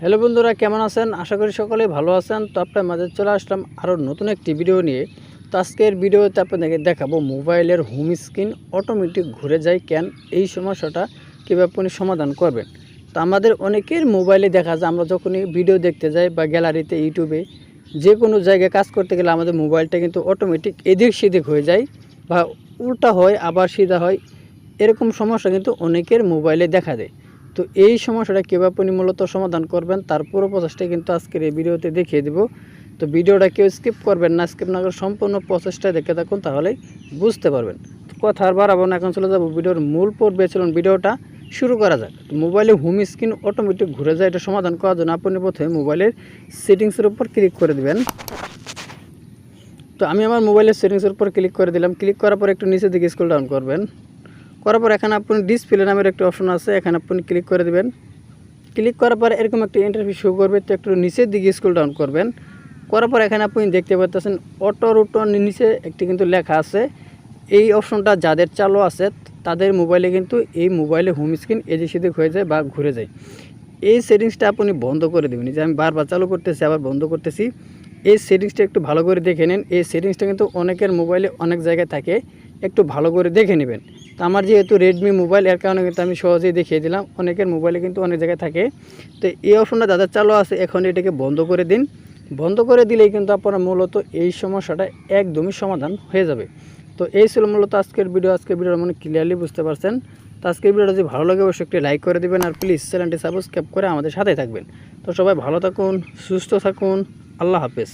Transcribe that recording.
Hello বন্ধুরা, কেমন আছেন? আশা করি সকলেই ভালো আছেন। তো আপনার মাঝে চলে আসলাম আরও নতুন একটি ভিডিও নিয়ে। তো আজকের ভিডিওতে আপনাদেরকে দেখাবো মোবাইলের হোম স্ক্রিন অটোমেটিক ঘুরে যায় কেন, এই সমস্যাটা কীভাবে আপনি সমাধান করবেন। তো আমাদের অনেকের মোবাইলে দেখা যায় আমরা যখনই ভিডিও দেখতে যাই বা গ্যালারিতে, ইউটিউবে যে কোনো জায়গায় কাজ করতে গেলে আমাদের মোবাইলটা কিন্তু অটোমেটিক এদিক সেদিক হয়ে যায় বা উল্টা হয় আবার সিধা হয়। এরকম সমস্যা কিন্তু অনেকের মোবাইলে দেখা দেয়। তো এই সমস্যাটা কীভাবে আপনি মূলত সমাধান করবেন তার পুরো প্রসেসটা কিন্তু আজকের এই ভিডিওতে দেখিয়ে দেব। তো ভিডিওটা কেউ স্কিপ করবেন না, স্কিপ না করে সম্পূর্ণ প্রসেসটা দেখে থাকুন, তাহলেই বুঝতে পারবেন। তো কথা আর বাড়াবো না, এখন চলে যাবো ভিডিওর মূল পর্বে। চলুন ভিডিওটা শুরু করা যাক। তো মোবাইলে হোম স্ক্রিন অটোমেটিক ঘুরে যায়, এটা সমাধান করার জন্য আপনি প্রথমে মোবাইলের সেটিংসের উপর ক্লিক করে দেবেন। তো আমি আমার মোবাইলের সেটিংসের উপর ক্লিক করে দিলাম। ক্লিক করার পর একটু নিচের দিকে স্ক্রল ডাউন করবেন। করার পর এখানে আপনি ডিসপ্লে নামের একটা অপশন আছে, এখানে আপনি ক্লিক করে দেবেন। ক্লিক করার পর এরকম একটা ইন্টারফেস শো করবে। তো একটু নিচের দিকে স্ক্রল ডাউন করবেন। করার পর এখানে আপনি দেখতে পাচ্ছেন অটো রুটন নিচে একটি কিন্তু লেখা আছে। এই অপশনটা যাদের চালু আছে তাদের মোবাইলে কিন্তু এই মোবাইলে হোম স্ক্রিন এদিক সেদিক হয়ে যায় বা ঘুরে যায়। এই সেটিংসটা আপনি বন্ধ করে দেবেন। যে আমি বারবার চালু করতেছি আবার বন্ধ করতেছি, এই সেটিংসটা একটু ভালো করে দেখে নিন। এই সেটিংসটা কিন্তু অনেকের মোবাইলে অনেক জায়গায় থাকে, একটু ভালো করে দেখে নেবেন। তো আমার যেহেতু রেডমি মোবাইল, এর কারণে কিন্তু আমি সহজেই দেখিয়ে দিলাম। অনেকের মোবাইলে কিন্তু অনেক জায়গায় থাকে। তো এই অপশনটা যাদের চালু আছে এখন এটাকে বন্ধ করে দিন। বন্ধ করে দিলেই কিন্তু আপনারা মূলত এই সমস্যাটা একদমই সমাধান হয়ে যাবে। তো এই ছিল মূলত আজকের ভিডিও। আজকের ভিডিওর মানে ক্লিয়ারলি বুঝতে পারছেন। তো আজকের ভিডিওটা যদি ভালো লাগে অবশ্যই একটি লাইক করে দেবেন, আর প্লিজ চ্যানেলটি সাবস্ক্রাইব করে আমাদের সাথে থাকবেন। তো সবাই ভালো থাকুন, সুস্থ থাকুন, আল্লাহ হাফেজ।